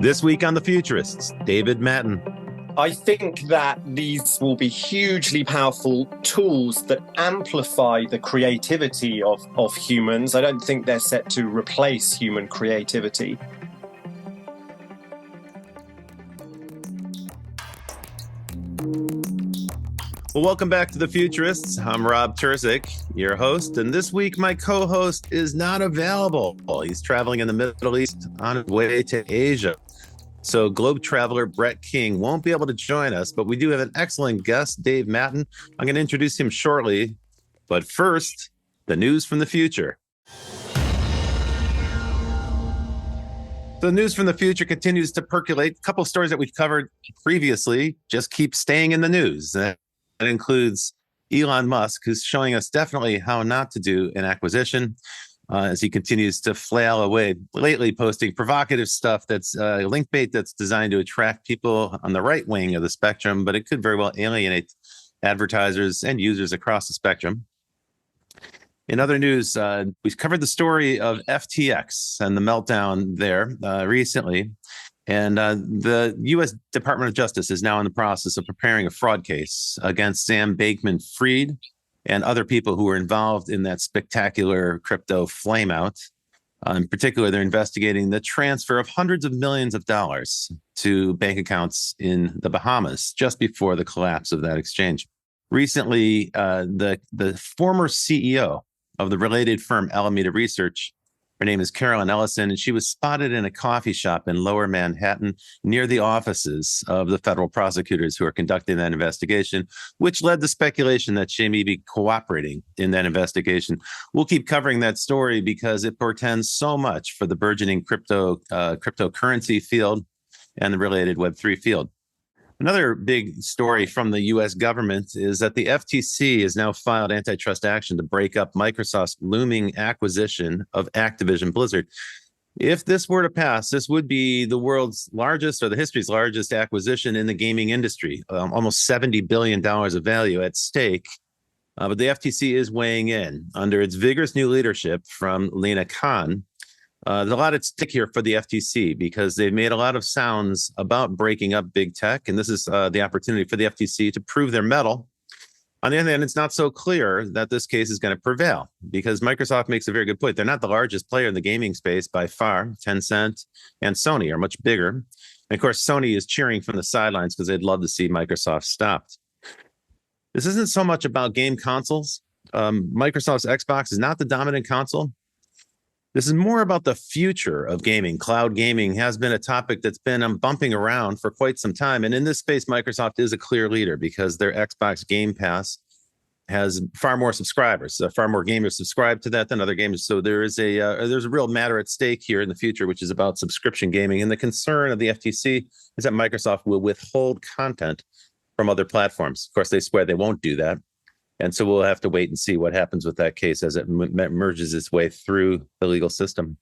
This week on The Futurists, David Mattin. I think that these will be hugely powerful tools that amplify the creativity of humans. I don't think they're set to replace human creativity. Well, welcome back to The Futurists. I'm Rob Tercek, your host, and this week my co-host is not available. He's traveling in the Middle East on his way to Asia. So globe traveler Brett King won't be able to join us, but we do have an excellent guest, Dave Mattin. I'm going to introduce him shortly, but first, the news from the future. The news from the future continues to percolate. A couple of stories that we've covered previously just keep staying in the news. That includes Elon Musk, who's showing us definitely how not to do an acquisition as he continues to flail away, lately posting provocative stuff that's link bait that's designed to attract people on the right wing of the spectrum, but it could very well alienate advertisers and users across the spectrum. In other news, we've covered the story of FTX and the meltdown there recently. And the U.S. Department of Justice is now in the process of preparing a fraud case against Sam Bankman-Fried and other people who were involved in that spectacular crypto flameout. In particular, they're investigating the transfer of hundreds of millions of dollars to bank accounts in the Bahamas just before the collapse of that exchange. Recently, the former CEO of the related firm Alameda Research, her name is Carolyn Ellison, and she was spotted in a coffee shop in Lower Manhattan near the offices of the federal prosecutors who are conducting that investigation, which led to speculation that she may be cooperating in that investigation. We'll keep covering that story because it portends so much for the burgeoning cryptocurrency field and the related Web3 field. Another big story from the U.S. government is that the FTC has now filed antitrust action to break up Microsoft's looming acquisition of Activision Blizzard. If this were to pass, this would be the world's largest or the history's largest acquisition in the gaming industry, almost $70 billion of value at stake. But the FTC is weighing in under its vigorous new leadership from Lina Khan. There's a lot at stake here for the FTC because they've made a lot of sounds about breaking up big tech, and this is the opportunity for the FTC to prove their mettle. On the other hand, it's not so clear that this case is going to prevail because Microsoft makes a very good point. They're not the largest player in the gaming space by far. Tencent and Sony are much bigger. And of course, Sony is cheering from the sidelines because they'd love to see Microsoft stopped. This isn't so much about game consoles. Microsoft's Xbox is not the dominant console. This is more about the future of gaming. Cloud gaming has been a topic that's been bumping around for quite some time. And in this space, Microsoft is a clear leader because their Xbox Game Pass has far more subscribers. Far more gamers subscribe to that than other gamers. So there's a real matter at stake here in the future, which is about subscription gaming. And the concern of the FTC is that Microsoft will withhold content from other platforms. Of course, they swear they won't do that. And so we'll have to wait and see what happens with that case as it merges its way through the legal system.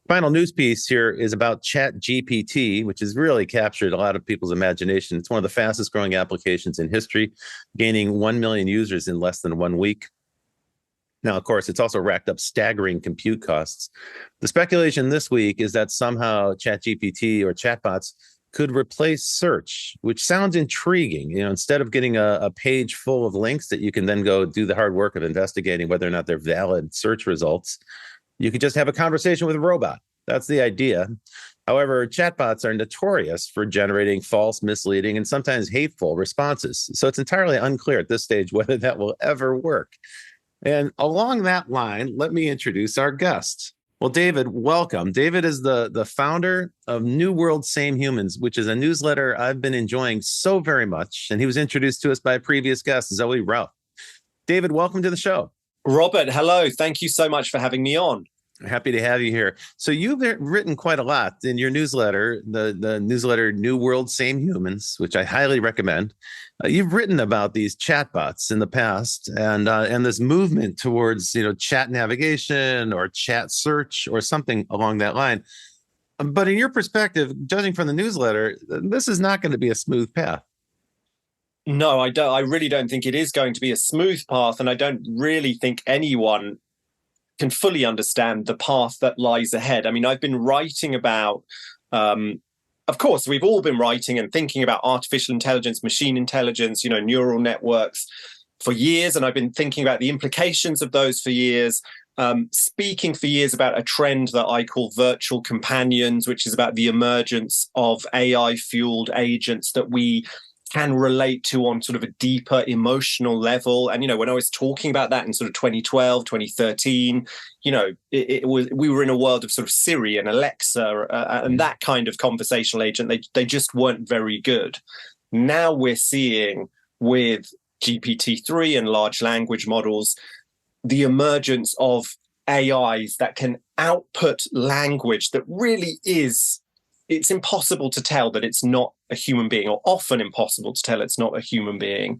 Final news piece here is about ChatGPT, which has really captured a lot of people's imagination. It's one of the fastest growing applications in history, gaining 1 million users in less than 1 week. Now, of course, it's also racked up staggering compute costs. The speculation this week is that somehow ChatGPT or chatbots could replace search, which sounds intriguing. You know, instead of getting a page full of links that you can then go do the hard work of investigating whether or not they're valid search results, you could just have a conversation with a robot. That's the idea. However, chatbots are notorious for generating false, misleading, and sometimes hateful responses. So it's entirely unclear at this stage whether that will ever work. And along that line, let me introduce our guest. Well, David, welcome. David is the founder of New World Same Humans, which is a newsletter I've been enjoying so very much. And he was introduced to us by a previous guest, Zoe Ralph. David, welcome to the show. Robert, hello. Thank you so much for having me on. Happy to have you here. So you've written quite a lot in your newsletter, the newsletter New World Same Humans, which I highly recommend. You've written about these chatbots in the past and this movement towards, chat navigation or chat search or something along that line. But in your perspective, judging from the newsletter, this is not going to be a smooth path. No, I don't. I really don't think it is going to be a smooth path. And I don't really think anyone can fully understand the path that lies ahead. I mean, I've been writing about of course, we've all been writing and thinking about artificial intelligence, machine intelligence, neural networks for years. And I've been thinking about the implications of those for years, speaking for years about a trend that I call virtual companions, which is about the emergence of AI-fueled agents that we can relate to on sort of a deeper emotional level. And, when I was talking about that in sort of 2012, 2013, we were in a world of sort of Siri and Alexa and that kind of conversational agent. They just weren't very good. Now we're seeing with GPT-3 and large language models, the emergence of AIs that can output language that really it's impossible to tell that it's not a human being, or often impossible to tell it's not a human being.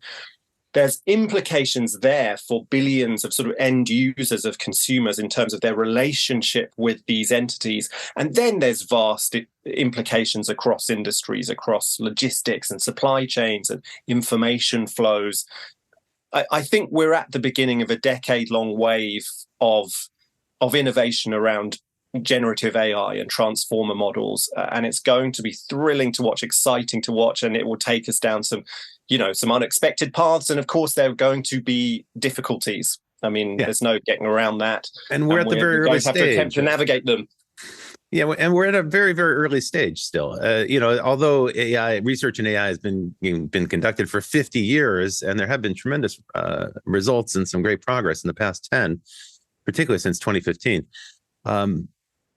There's implications there for billions of sort of end users, of consumers, in terms of their relationship with these entities. And then there's vast implications across industries, across logistics and supply chains and information flows. I think we're at the beginning of a decade-long wave of innovation around generative AI and transformer models, and it's going to be thrilling to watch, exciting to watch, and it will take us down some unexpected paths. And of course, there are going to be difficulties. I mean, There's no getting around that. And we're at the very early stage. Have to attempt to navigate them. Yeah, and we're at a very, very early stage still. Although AI research in AI has been conducted for 50 years, and there have been tremendous results and some great progress in the past 10, particularly since 2015.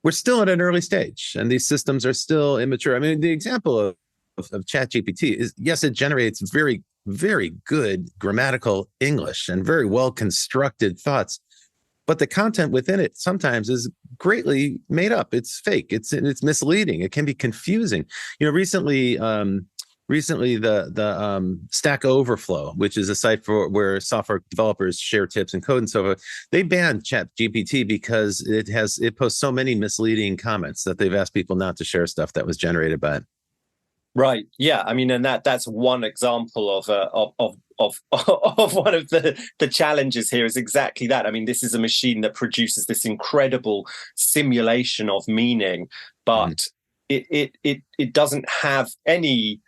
We're still at an early stage, and these systems are still immature. I mean, the example of ChatGPT is, yes, it generates very, very good grammatical English and very well constructed thoughts, but the content within it sometimes is greatly made up. It's fake. It's misleading. It can be confusing. Recently, the Stack Overflow, which is a site where software developers share tips and code and so forth, they banned ChatGPT because it posts so many misleading comments that they've asked people not to share stuff that was generated by it. Right. Yeah. I mean, and that's one example of one of the challenges here is exactly that. I mean, this is a machine that produces this incredible simulation of meaning, but it doesn't have any,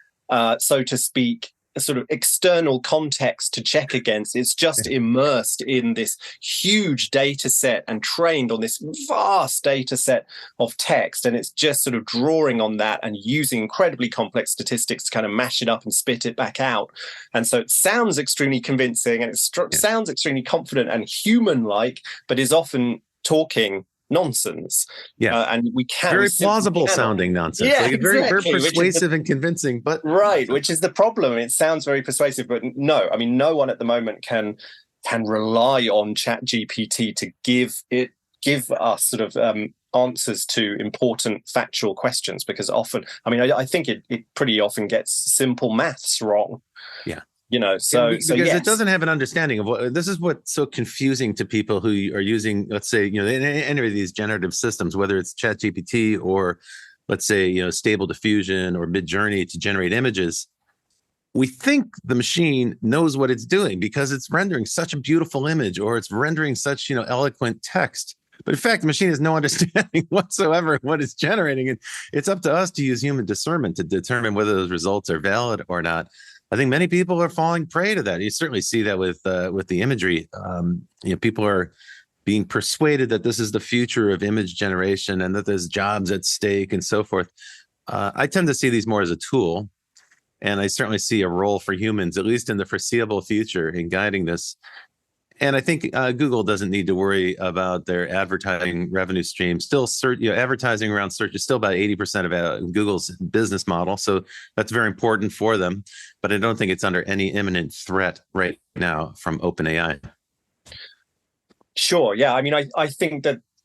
so to speak, a sort of external context to check against. It's just immersed in this huge data set and trained on this vast data set of text. And it's just sort of drawing on that and using incredibly complex statistics to kind of mash it up and spit it back out. And so it sounds extremely convincing, and it sounds extremely confident and human-like, but is often talking nonsense. And we can't very plausible sounding nonsense. Yeah, like exactly. Very persuasive and convincing, but which is the problem. It sounds very persuasive, but no one at the moment can rely on ChatGPT to give us sort of answers to important factual questions, because often, I think it pretty often gets simple maths wrong. Yeah. Because it doesn't have an understanding of what this is. What's so confusing to people who are using, let's say, any of these generative systems, whether it's ChatGPT or, let's say, Stable Diffusion or Midjourney to generate images. We think the machine knows what it's doing because it's rendering such a beautiful image, or it's rendering such, eloquent text. But in fact, the machine has no understanding whatsoever of what it's generating. And it's up to us to use human discernment to determine whether those results are valid or not. I think many people are falling prey to that. You certainly see that with the imagery. People are being persuaded that this is the future of image generation and that there's jobs at stake and so forth. I tend to see these more as a tool, and I certainly see a role for humans, at least in the foreseeable future, in guiding this. And I think Google doesn't need to worry about their advertising revenue stream. Still, advertising around search is still about 80% of Google's business model. So that's very important for them. But I don't think it's under any imminent threat right now from OpenAI. Sure. Yeah.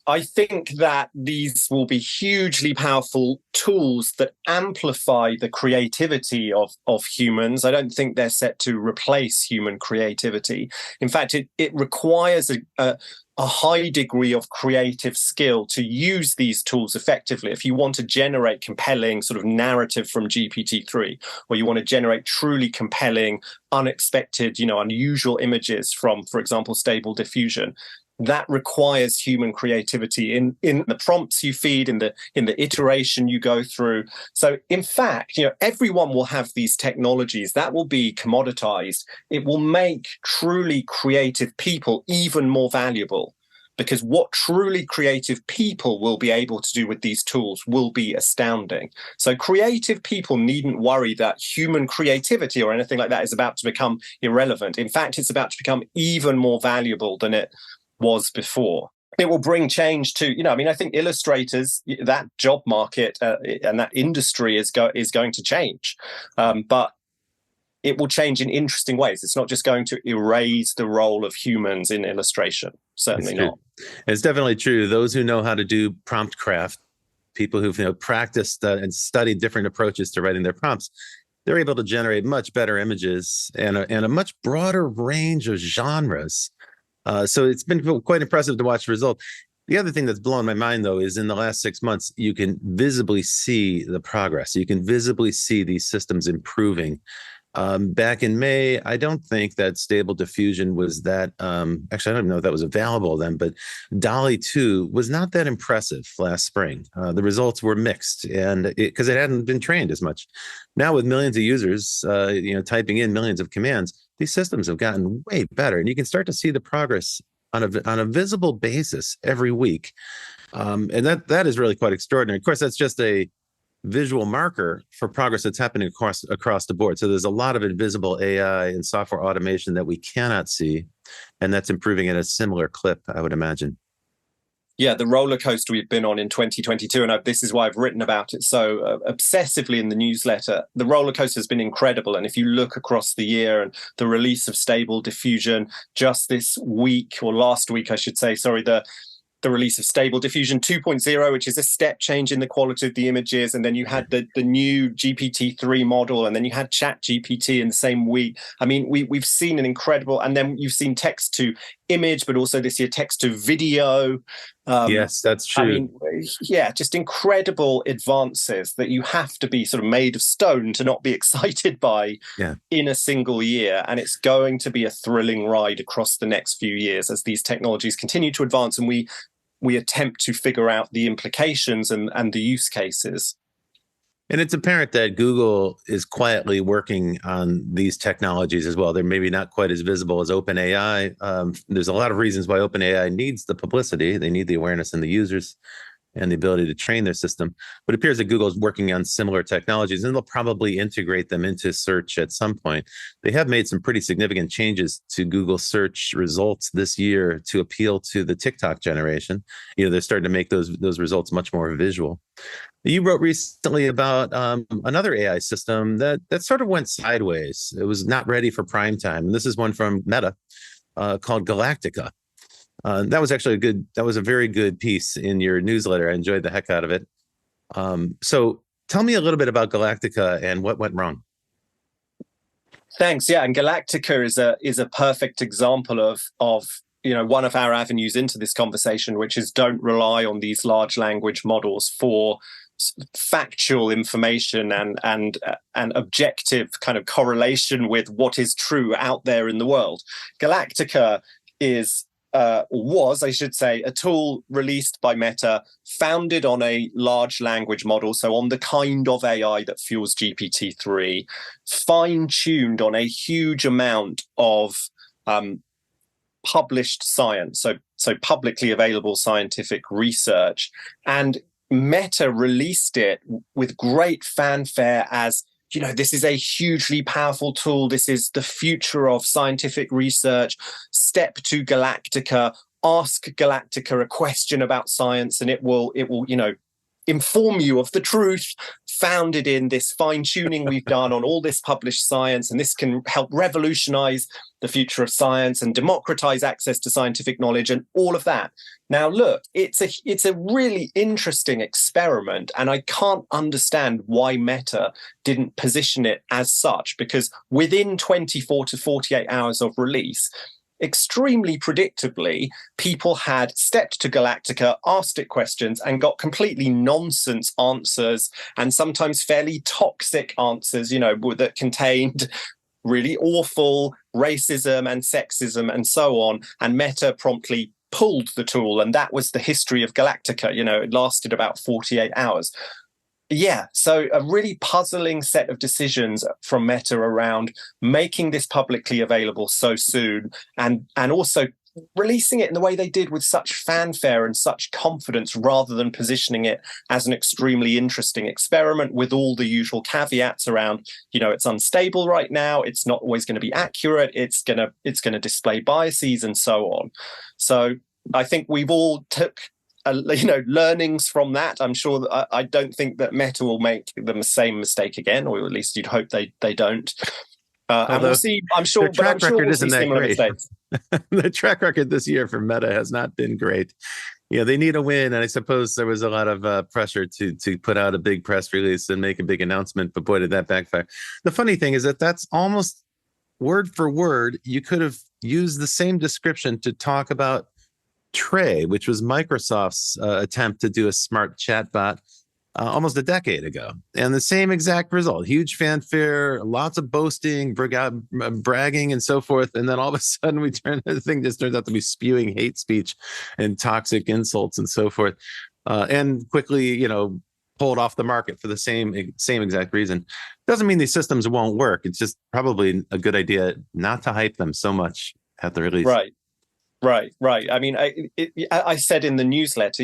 I think that these will be hugely powerful tools that amplify the creativity of humans. I don't think they're set to replace human creativity. In fact, it requires a high degree of creative skill to use these tools effectively. If you want to generate compelling sort of narrative from GPT-3, or you want to generate truly compelling, unexpected, unusual images from, for example, Stable Diffusion, that requires human creativity in the prompts you feed, in the iteration you go through. So in fact, everyone will have these technologies that will be commoditized. It will make truly creative people even more valuable, because what truly creative people will be able to do with these tools will be astounding. So creative people needn't worry that human creativity or anything like that is about to become irrelevant. In fact, it's about to become even more valuable than it was before. It will bring change to, I think illustrators, that job market and that industry is going to change. But it will change in interesting ways. It's not just going to erase the role of humans in illustration. Certainly not. It's definitely true. Those who know how to do prompt craft, people who've practiced and studied different approaches to writing their prompts, they're able to generate much better images and a much broader range of genres. So it's been quite impressive to watch the result. The other thing that's blown my mind, though, is in the last 6 months, you can visibly see the progress. You can visibly see these systems improving. Back in May, I don't think that Stable Diffusion was that, actually, I don't even know if that was available then, but DALL-E 2 was not that impressive last spring. The results were mixed because it hadn't been trained as much. Now with millions of users, typing in millions of commands, these systems have gotten way better, and you can start to see the progress on a visible basis every week. And that is really quite extraordinary. Of course, that's just a visual marker for progress that's happening across the board. So there's a lot of invisible AI and software automation that we cannot see, and that's improving at a similar clip, I would imagine. Yeah, the roller coaster we've been on in 2022, and this is why I've written about it so obsessively in the newsletter. The roller coaster has been incredible, and if you look across the year and the release of Stable Diffusion just this week, or last week, I should say, the release of Stable Diffusion 2.0, which is a step change in the quality of the images. And then you had the new GPT-3 model, and then you had ChatGPT in the same week. I mean, we've seen an incredible, and then you've seen text to image, but also this year text to video. Yes, that's true. I mean, yeah, just incredible advances that you have to be sort of made of stone to not be excited by in a single year. And it's going to be a thrilling ride across the next few years as these technologies continue to advance and we attempt to figure out the implications and the use cases. And it's apparent that Google is quietly working on these technologies as well. They're maybe not quite as visible as OpenAI. There's a lot of reasons why OpenAI needs the publicity. They need the awareness in the users and the ability to train their system. But it appears that Google is working on similar technologies, and they'll probably integrate them into search at some point. They have made some pretty significant changes to Google search results this year to appeal to the TikTok generation. They're starting to make those results much more visual. You wrote recently about another AI system that sort of went sideways. It was not ready for prime time. And this is one from Meta called Galactica. That was actually a very good piece in your newsletter. I enjoyed the heck out of it. So tell me a little bit about Galactica and what went wrong. Thanks. Yeah, and Galactica is a perfect example of one of our avenues into this conversation, which is don't rely on these large language models for factual information and objective kind of correlation with what is true out there in the world. Galactica was, I should say, a tool released by Meta, founded on a large language model, so on the kind of AI that fuels GPT-3, fine-tuned on a huge amount of published science, so publicly available scientific research. And Meta released it with great fanfare as, this is a hugely powerful tool. This is the future of scientific research. Step to Galactica. Ask Galactica a question about science, and it will, inform you of the truth, founded in this fine-tuning we've done on all this published science, and this can help revolutionize the future of science and democratize access to scientific knowledge and all of that. Now, look, it's a really interesting experiment, and I can't understand why Meta didn't position it as such, because within 24 to 48 hours of release, extremely predictably, people had stepped to Galactica, asked it questions, and got completely nonsense answers, and sometimes fairly toxic answers, that contained really awful racism and sexism and so on. And Meta promptly pulled the tool, and that was the history of Galactica. It lasted about 48 hours. Yeah, so a really puzzling set of decisions from Meta around making this publicly available so soon, and also releasing it in the way they did with such fanfare and such confidence, rather than positioning it as an extremely interesting experiment with all the usual caveats around, it's unstable right now, it's not always going to be accurate, it's going to display biases and so on. So I think we've all took learnings from that. I'm sure that I don't think that Meta will make the same mistake again, or at least you'd hope they don't. And we'll see. I'm sure. Their track record isn't that great. The track record this year for Meta has not been great. They need a win, and I suppose there was a lot of pressure to put out a big press release and make a big announcement. But boy, did that backfire. The funny thing is that's almost word for word. You could have used the same description to talk about Trey, which was Microsoft's attempt to do a smart chatbot almost a decade ago. And the same exact result: huge fanfare, lots of boasting, bragging, and so forth. And then all of a sudden, the thing just turns out to be spewing hate speech and toxic insults and so forth. And quickly, pulled off the market for the same exact reason. Doesn't mean these systems won't work. It's just probably a good idea not to hype them so much at the release. Right. I mean, I said in the newsletter,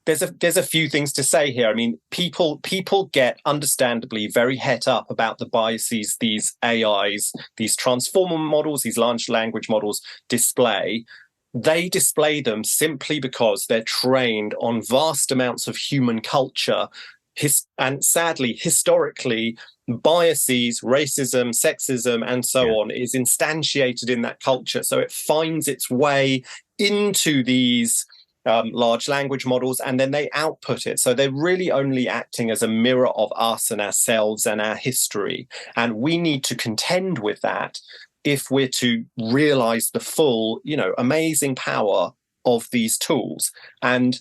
there's a few things to say here. I mean, people get understandably very het up about the biases these AIs, these transformer models, these large language models display. They display them simply because they're trained on vast amounts of human culture. And sadly, historically, biases, racism, sexism, and so on is instantiated in that culture. So it finds its way into these large language models, and then they output it. So they're really only acting as a mirror of us and ourselves and our history. And we need to contend with that if we're to realize the full, amazing power of these tools. And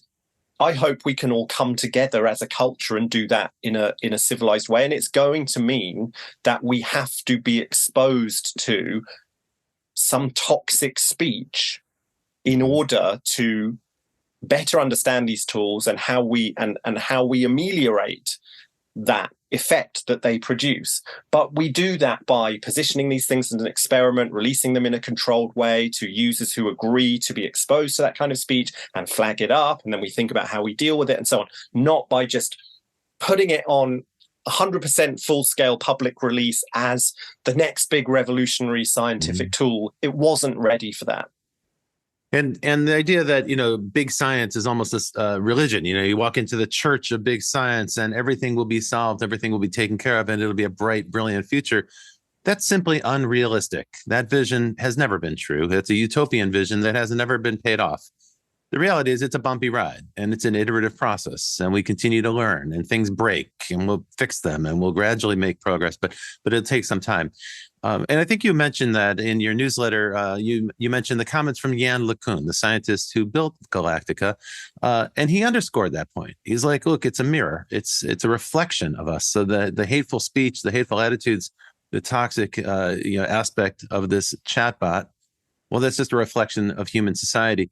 I hope we can all come together as a culture and do that in a civilized way. And it's going to mean that we have to be exposed to some toxic speech in order to better understand these tools and how we ameliorate that effect that they produce. But we do that by positioning these things as an experiment, releasing them in a controlled way to users who agree to be exposed to that kind of speech and flag it up. And then we think about how we deal with it and so on, not by just putting it on 100% full-scale public release as the next big revolutionary scientific tool. It wasn't ready for that. And the idea that, big science is almost this religion. You walk into the church of big science and everything will be solved, everything will be taken care of, and it'll be a bright, brilliant future. That's simply unrealistic. That vision has never been true. It's a utopian vision that has never been paid off. The reality is it's a bumpy ride, and it's an iterative process, and we continue to learn, and things break, and we'll fix them, and we'll gradually make progress, but it'll take some time. And I think you mentioned that in your newsletter. You mentioned the comments from Yann LeCun, the scientist who built Galactica, and he underscored that point. He's like, look, it's a mirror. It's a reflection of us. So the hateful speech, the hateful attitudes, the toxic aspect of this chatbot, well, that's just a reflection of human society.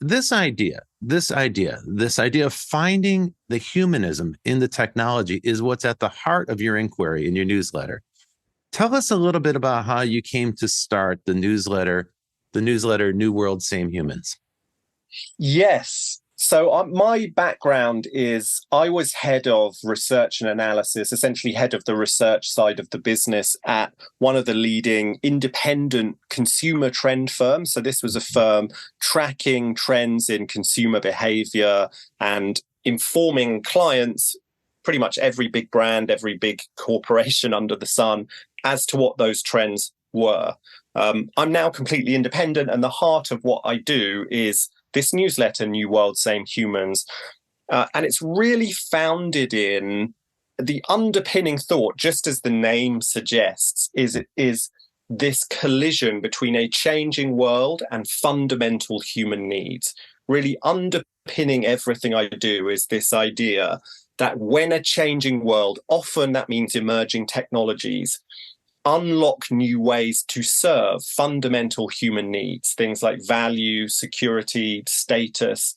This idea of finding the humanism in the technology is what's at the heart of your inquiry in your newsletter. Tell us a little bit about how you came to start the newsletter New World, Same Humans. Yes. So my background is I was head of research and analysis, essentially head of the research side of the business at one of the leading independent consumer trend firms. So this was a firm tracking trends in consumer behavior and informing clients, pretty much every big brand, every big corporation under the sun, as to what those trends were. I'm now completely independent, and the heart of what I do is this newsletter, New World, Same Humans. And it's really founded in the underpinning thought, just as the name suggests, is this collision between a changing world and fundamental human needs. Really underpinning everything I do is this idea that when a changing world, often that means emerging technologies, unlock new ways to serve fundamental human needs, things like value, security, status,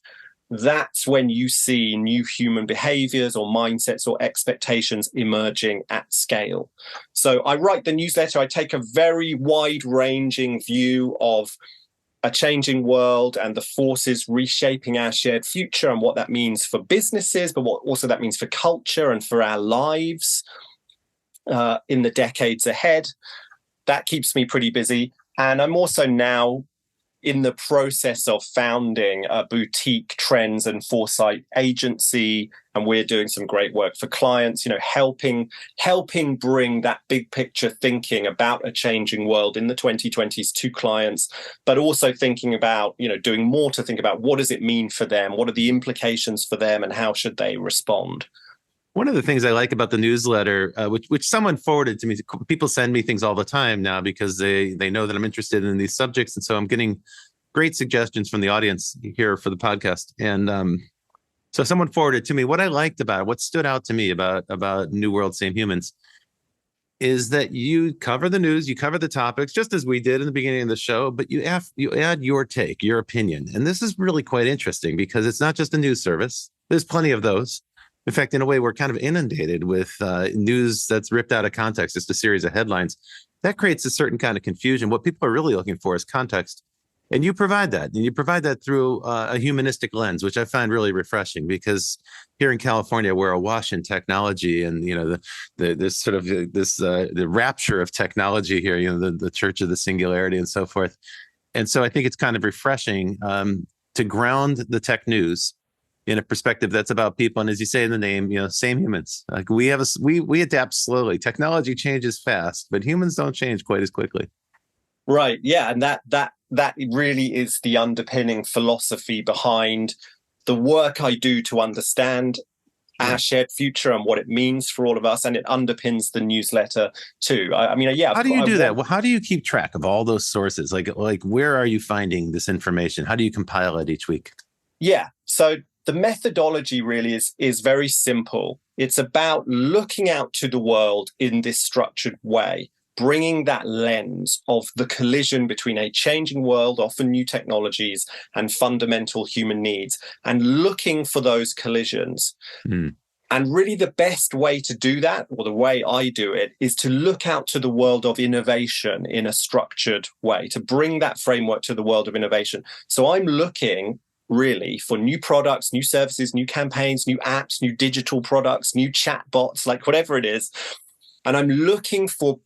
that's when you see new human behaviors or mindsets or expectations emerging at scale. So I write the newsletter. I take a very wide-ranging view of a changing world and the forces reshaping our shared future and what that means for businesses, but what also that means for culture and for our lives in the decades ahead. That keeps me pretty busy. And I'm also now in the process of founding a boutique trends and foresight agency, and we're doing some great work for clients, helping bring that big picture thinking about a changing world in the 2020s to clients, but also thinking about, doing more to think about what does it mean for them, what are the implications for them, and how should they respond. One of the things I like about the newsletter, which someone forwarded to me, people send me things all the time now because they know that I'm interested in these subjects. And so I'm getting great suggestions from the audience here for the podcast. And so someone forwarded to me what I liked about it, what stood out to me about New World, Same Humans, is that you cover the news, you cover the topics, just as we did in the beginning of the show, but you add your take, your opinion. And this is really quite interesting because it's not just a news service. There's plenty of those. In fact, in a way, we're kind of inundated with news that's ripped out of context, just a series of headlines. That creates a certain kind of confusion. What people are really looking for is context. And you provide that. And you provide that through a humanistic lens, which I find really refreshing because here in California, we're awash in technology and, the rapture of technology here, the church of the singularity and so forth. And so I think it's kind of refreshing to ground the tech news in a perspective that's about people. And as you say in the name, same humans. Like we adapt slowly. Technology changes fast, but humans don't change quite as quickly. Right. Yeah. And that really is the underpinning philosophy behind the work I do to understand our shared future and what it means for all of us. And it underpins the newsletter too. How do you do that? Well, how do you keep track of all those sources? Like where are you finding this information? How do you compile it each week? Yeah. So the methodology really is very simple. It's about looking out to the world in this structured way, bringing that lens of the collision between a changing world, often new technologies, and fundamental human needs, and looking for those collisions. And really the best way to do that, or the way I do it, is to look out to the world of innovation in a structured way, to bring that framework to the world of innovation. So I'm looking really for new products, new services, new campaigns, new apps, new digital products, new chatbots, like whatever it is. And I'm looking for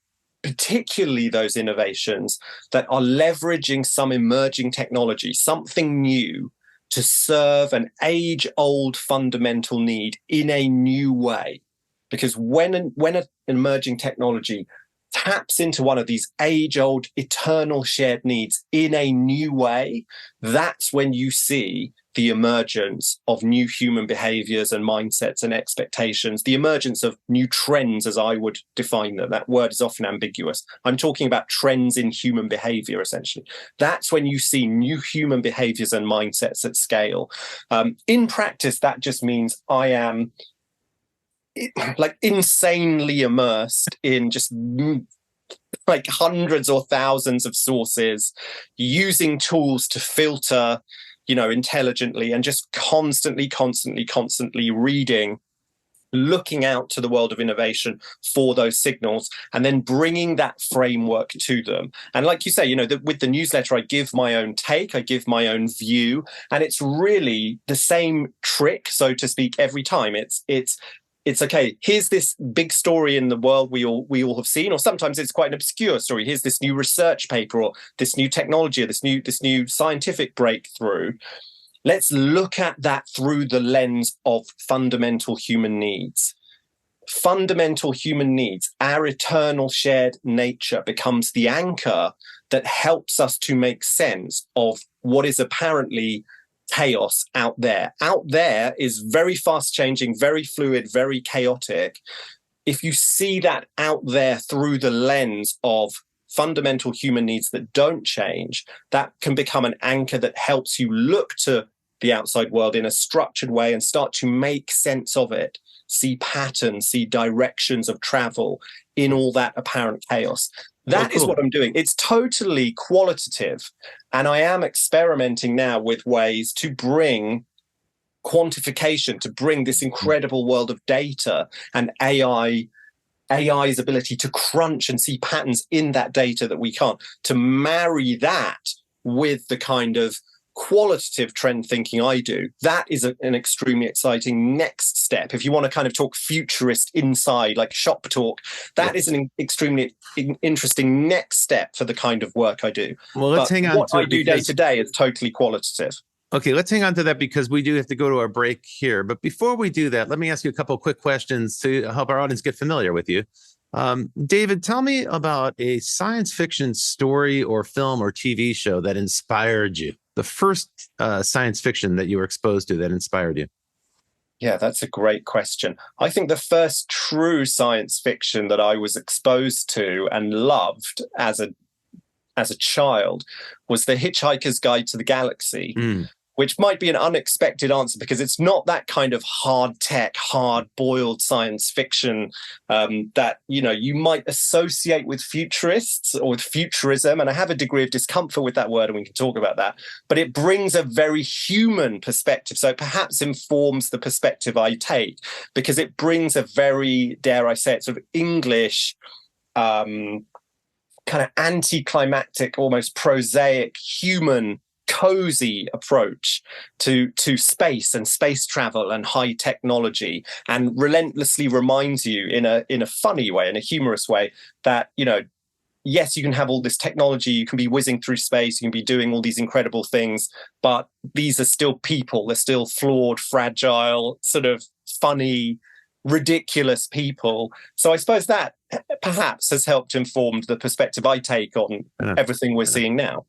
particularly those innovations that are leveraging some emerging technology, something new to serve an age-old fundamental need in a new way. Because when an emerging technology taps into one of these age-old, eternal shared needs in a new way, that's when you see the emergence of new human behaviors and mindsets and expectations, the emergence of new trends, as I would define them. That word is often ambiguous. I'm talking about trends in human behavior, essentially. That's when you see new human behaviors and mindsets at scale. In practice, that just means I am insanely immersed in just like hundreds or thousands of sources, using tools to filter, intelligently, and just constantly reading, looking out to the world of innovation for those signals, and then bringing that framework to them. And like you say, with the newsletter, I give my own take, I give my own view, and it's really the same trick, so to speak, every time. It's okay, here's this big story in the world we all have seen, or sometimes it's quite an obscure story. Here's this new research paper, or this new technology, or this new scientific breakthrough. Let's look at that through the lens of fundamental human needs. Fundamental human needs, our eternal shared nature, becomes the anchor that helps us to make sense of what is apparently chaos out there. Out there is very fast changing, very fluid, very chaotic. If you see that out there through the lens of fundamental human needs that don't change, that can become an anchor that helps you look to the outside world in a structured way and start to make sense of it, see patterns, see directions of travel in all that apparent chaos. That is what I'm doing. It's totally qualitative. And I am experimenting now with ways to bring quantification, to bring this incredible world of data and AI's ability to crunch and see patterns in that data that we can't, to marry that with the kind of qualitative trend thinking I do. That is an extremely exciting next step. If you want to kind of talk futurist inside, like shop talk, that is an extremely interesting next step for the kind of work I do. Well, let's hang on. What I do day to day is totally qualitative. Okay, let's hang on to that because we do have to go to our break here. But before we do that, let me ask you a couple of quick questions to help our audience get familiar with you. David, tell me about a science fiction story or film or TV show that inspired you. The first science fiction that you were exposed to that inspired you. Yeah, that's a great question. I think the first true science fiction that I was exposed to and loved as a child was The Hitchhiker's Guide to the Galaxy. Which might be an unexpected answer because it's not that kind of hard tech, hard-boiled science fiction that, you might associate with futurists or with futurism. And I have a degree of discomfort with that word, and we can talk about that. But it brings a very human perspective. So it perhaps informs the perspective I take because it brings a very, dare I say it, sort of English, kind of anticlimactic, almost prosaic, human, cozy approach to space and space travel and high technology, and relentlessly reminds you in a funny way, in a humorous way, that yes, you can have all this technology, you can be whizzing through space, you can be doing all these incredible things, but these are still people. They're still flawed, fragile, sort of funny, ridiculous people. So I suppose that perhaps has helped inform the perspective I take on everything we're seeing now.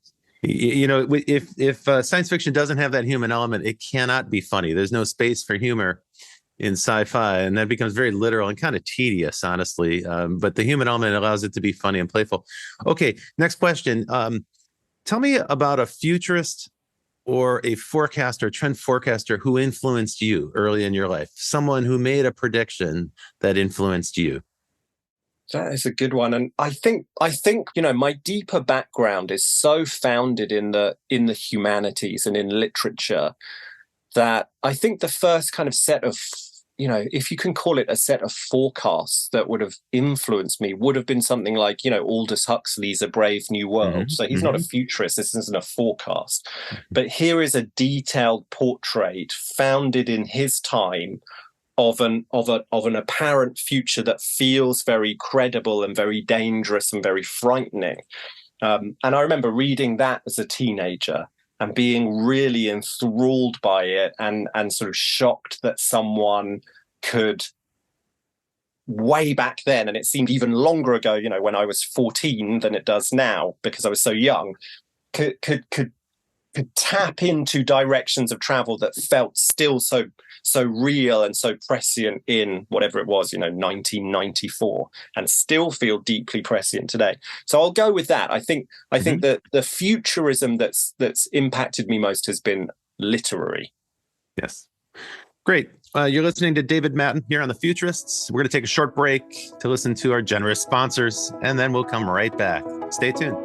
If science fiction doesn't have that human element, it cannot be funny. There's no space for humor in sci-fi, and that becomes very literal and kind of tedious, honestly. But the human element allows it to be funny and playful. Okay, next question. Tell me about a futurist or a forecaster, trend forecaster who influenced you early in your life. Someone who made a prediction that influenced you. That is a good one. And I think, my deeper background is so founded in the humanities and in literature that I think the first kind of set of, if you can call it a set of forecasts that would have influenced me, would have been something like, Aldous Huxley's A Brave New World. So he's not a futurist. This isn't a forecast. But here is a detailed portrait founded in his time of an apparent future that feels very credible and very dangerous and very frightening. And I remember reading that as a teenager and being really enthralled by it and sort of shocked that someone could, way back then, and it seemed even longer ago, when I was 14 than it does now because I was so young, could tap into directions of travel that felt still so real and so prescient in whatever it was, 1994, and still feel deeply prescient today. So I'll go with that. I think that the futurism that's impacted me most has been literary. Yes. Great. You're listening to David Mattin here on The Futurists. We're going to take a short break to listen to our generous sponsors, and then we'll come right back. Stay tuned.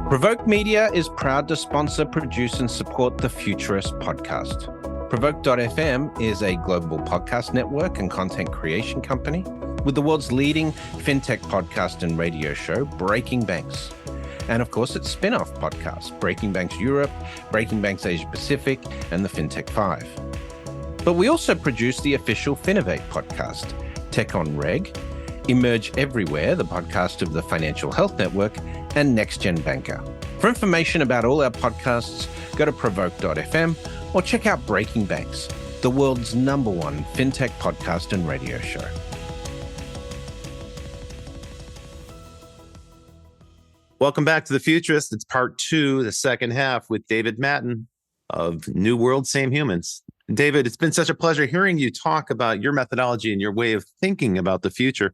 Provoke Media is proud to sponsor, produce, and support the Futurist podcast. Provoke.fm is a global podcast network and content creation company with the world's leading fintech podcast and radio show, Breaking Banks. And of course, its spin-off podcast, Breaking Banks Europe, Breaking Banks Asia Pacific, and the FinTech 5. But we also produce the official Finovate podcast, Tech on Reg, Emerge Everywhere, the podcast of the Financial Health Network, and Next Gen Banker. For information about all our podcasts, go to provoke.fm or check out Breaking Banks, the world's #1 fintech podcast and radio show. Welcome back to The Futurist. It's part 2, the second half, with David Mattin of New World, Same Humans. David, it's been such a pleasure hearing you talk about your methodology and your way of thinking about the future.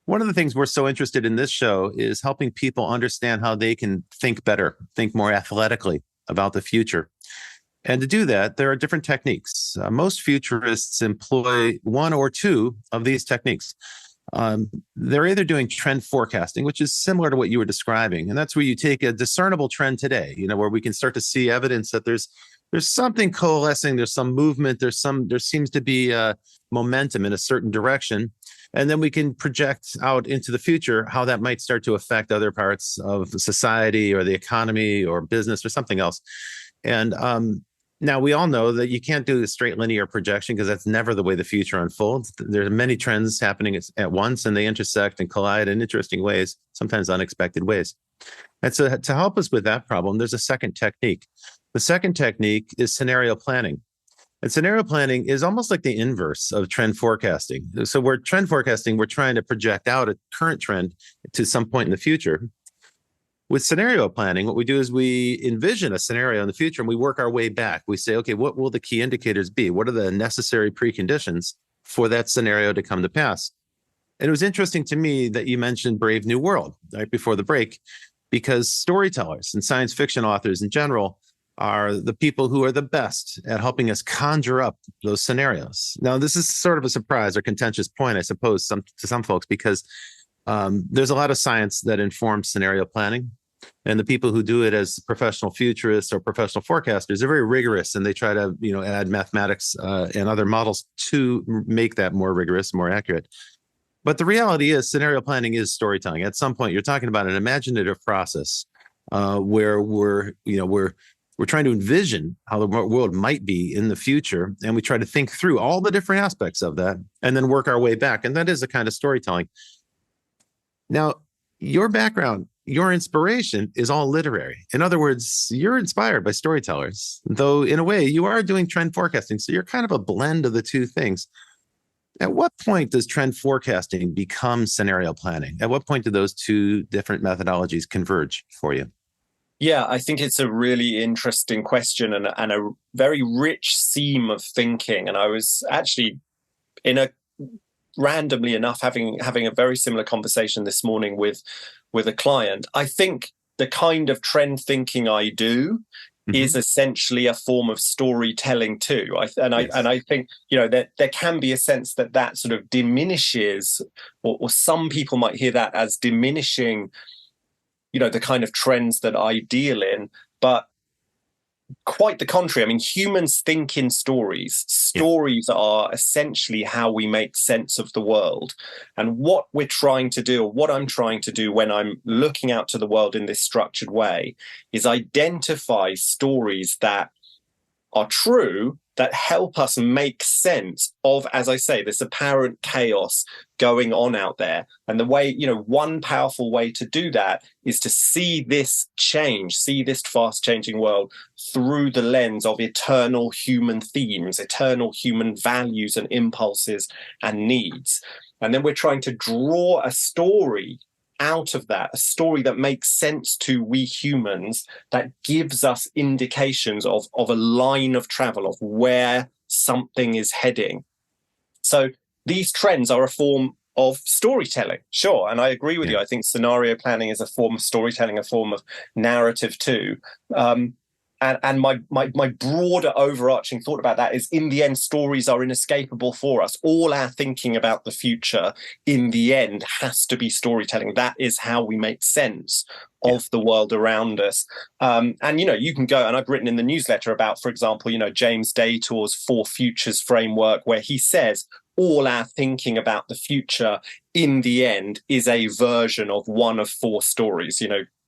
One of the things we're so interested in this show is helping people understand how they can think better, think more athletically about the future. And to do that, there are different techniques. Most futurists employ one or two of these techniques. They're either doing trend forecasting, which is similar to what you were describing, and that's where you take a discernible trend today, where we can start to see evidence that there's something coalescing, there's some movement, there seems to be momentum in a certain direction, and then we can project out into the future how that might start to affect other parts of society or the economy or business or something else. And now, we all know that you can't do a straight linear projection because that's never the way the future unfolds. There are many trends happening at once, and they intersect and collide in interesting ways, sometimes unexpected ways. And so to help us with that problem, there's a second technique. The second technique is scenario planning. And scenario planning is almost like the inverse of trend forecasting. So we're trend forecasting, we're trying to project out a current trend to some point in the future. With scenario planning, what we do is we envision a scenario in the future and we work our way back. We say, okay, what will the key indicators be? What are the necessary preconditions for that scenario to come to pass? And it was interesting to me that you mentioned Brave New World right before the break, because storytellers and science fiction authors in general are the people who are the best at helping us conjure up those scenarios. Now, this is sort of a surprise or contentious point, I suppose, to some folks, because there's a lot of science that informs scenario planning. And the people who do it as professional futurists or professional forecasters are very rigorous, and they try to, add mathematics and other models to make that more rigorous, more accurate. But the reality is, scenario planning is storytelling. At some point, you're talking about an imaginative process where we're trying to envision how the world might be in the future, and we try to think through all the different aspects of that, and then work our way back. And that is a kind of storytelling. Now, your background, your inspiration is all literary. In other words, you're inspired by storytellers, though in a way you are doing trend forecasting. So you're kind of a blend of the two things. At what point does trend forecasting become scenario planning? At what point do those two different methodologies converge for you? Yeah, I think it's a really interesting question and a very rich seam of thinking. And I was actually randomly enough having a very similar conversation this morning with a client. I think the kind of trend thinking I do is essentially a form of storytelling too. I think that there can be a sense that sort of diminishes, or some people might hear that as diminishing, the kind of trends that I deal in, but quite the contrary. I mean, humans think in stories. Stories are essentially how we make sense of the world. And what we're trying to do, or what I'm trying to do when I'm looking out to the world in this structured way, is identify stories that are true, that help us make sense of, as I say, this apparent chaos going on out there. And the way, one powerful way to do that is to see this fast changing world through the lens of eternal human themes, eternal human values and impulses and needs. And then we're trying to draw a story out of that, a story that makes sense to we humans, that gives us indications of a line of travel, of where something is heading. So these trends are a form of storytelling, sure. And I agree with you. I think scenario planning is a form of storytelling, a form of narrative too. And my broader overarching thought about that is, in the end, stories are inescapable for us. All our thinking about the future, in the end, has to be storytelling. That is how we make sense of the world around us. And you can go, and I've written in the newsletter about, for example, James Daytor's 4 Futures framework, where he says all our thinking about the future, in the end, is a version of one of 4 stories.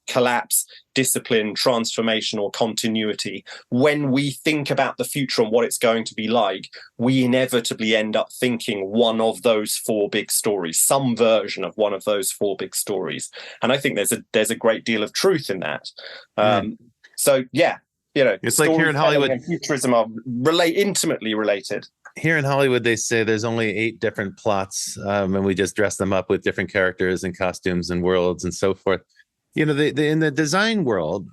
Collapse, discipline, transformation, or continuity. When we think about the future and what it's going to be like, we inevitably end up thinking one of those 4 big stories, some version of one of those 4 big stories. And I think there's a great deal of truth in that. So yeah, it's like here in Hollywood, and futurism are intimately related. Here in Hollywood, they say there's only 8 different plots, and we just dress them up with different characters and costumes and worlds and so forth. In the design world,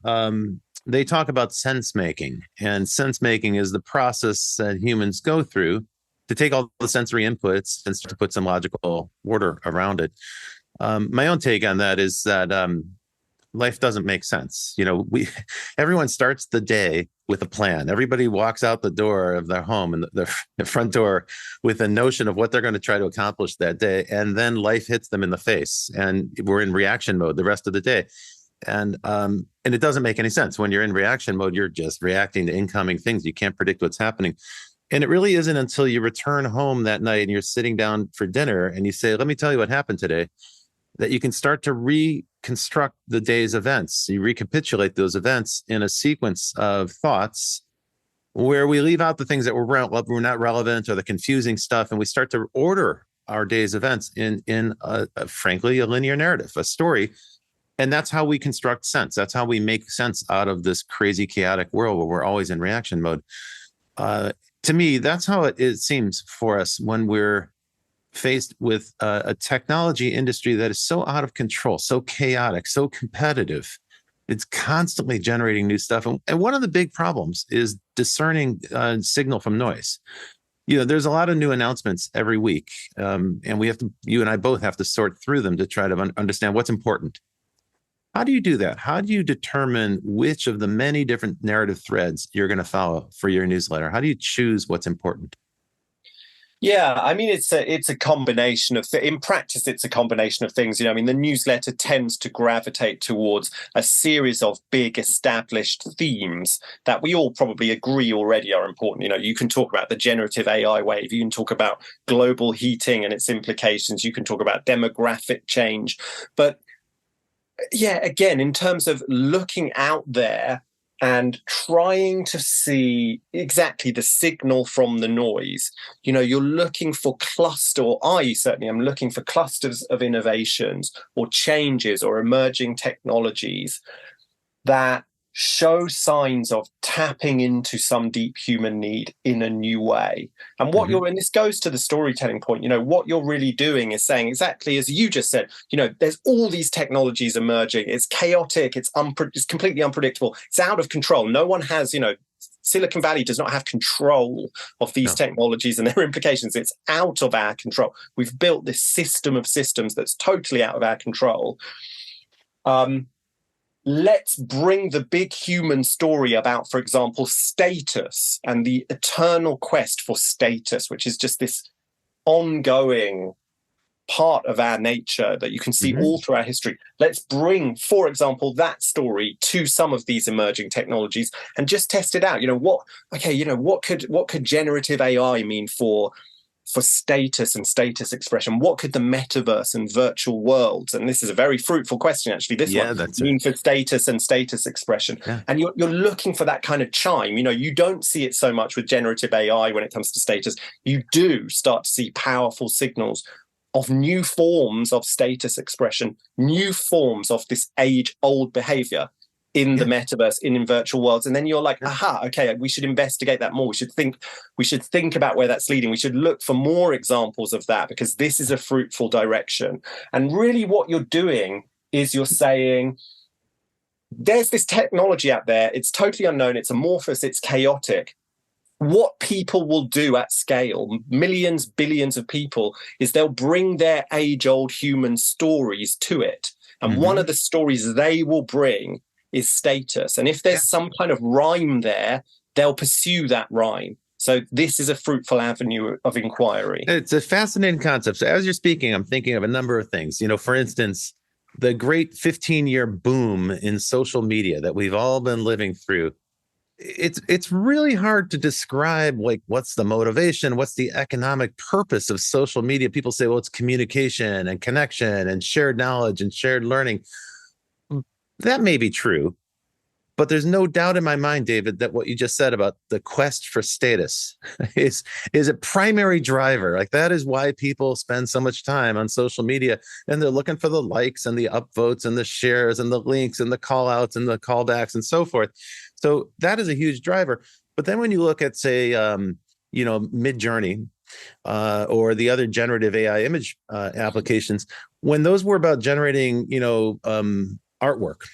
they talk about sense making, and sense making is the process that humans go through to take all the sensory inputs and start to put some logical order around it. My own take on that is that life doesn't make sense. Everyone starts the day with a plan. Everybody walks out the door of their home and the front door with a notion of what they're going to try to accomplish that day. And then life hits them in the face and we're in reaction mode the rest of the day. And it doesn't make any sense. When you're in reaction mode, you're just reacting to incoming things. You can't predict what's happening. And it really isn't until you return home that night and you're sitting down for dinner and you say, let me tell you what happened today, that you can start to reconstruct the day's events. You recapitulate those events in a sequence of thoughts where we leave out the things that were not relevant or the confusing stuff, and we start to order our day's events in frankly, a linear narrative, a story. And that's how we construct sense. That's how we make sense out of this crazy, chaotic world where we're always in reaction mode. To me, that's how it seems for us when we're faced with a technology industry that is so out of control, so chaotic, so competitive. It's constantly generating new stuff. And one of the big problems is discerning signal from noise. There's a lot of new announcements every week. And you and I both have to sort through them to try to understand what's important. How do you do that? How do you determine which of the many different narrative threads you're going to follow for your newsletter? How do you choose what's important? Yeah, I mean, it's a combination of in practice, it's a combination of things. The newsletter tends to gravitate towards a series of big established themes that we all probably agree already are important. You can talk about the generative AI wave. You can talk about global heating and its implications. You can talk about demographic change. But yeah, again, in terms of looking out there and trying to see exactly the signal from the noise, you're looking for I certainly am looking for clusters of innovations or changes or emerging technologies that show signs of tapping into some deep human need in a new way. And and this goes to the storytelling point, what you're really doing is saying exactly as you just said, there's all these technologies emerging. It's chaotic. It's completely unpredictable. It's out of control. No one has, Silicon Valley does not have control of these technologies and their implications. It's out of our control. We've built this system of systems that's totally out of our control. Let's bring the big human story about, for example, status and the eternal quest for status, which is just this ongoing part of our nature that you can see all through our history. Let's bring, for example, that story to some of these emerging technologies and just test it out. What could generative AI mean for status and status expression? What could the metaverse and virtual worlds, and this is a very fruitful question actually, mean for status and status expression? Yeah. And you're looking for that kind of chime. You don't see it so much with generative AI when it comes to status. You do start to see powerful signals of new forms of status expression, new forms of this age-old behavior in the metaverse, in virtual worlds. And then you're like, aha, okay, we should investigate that more. We should think about where that's leading. We should look for more examples of that because this is a fruitful direction. And really what you're doing is you're saying, there's this technology out there. It's totally unknown. It's amorphous. It's chaotic. What people will do at scale, millions, billions of people, is they'll bring their age-old human stories to it. And one of the stories they will bring is status. And if there's some kind of rhyme there, they'll pursue that rhyme. So this is a fruitful avenue of inquiry. It's a fascinating concept. So as you're speaking, I'm thinking of a number of things. For instance, the great 15-year boom in social media that we've all been living through. It's really hard to describe, like, what's the motivation, what's the economic purpose of social media. People say, well, it's communication and connection and shared knowledge and shared learning. That may be true, but there's no doubt in my mind, David, that what you just said about the quest for status is a primary driver. Like, that is why people spend so much time on social media, and they're looking for the likes and the upvotes and the shares and the links and the call outs and the callbacks and so forth. So that is a huge driver. But then when you look at, say, Midjourney or the other generative AI image applications, when those were about generating, artwork.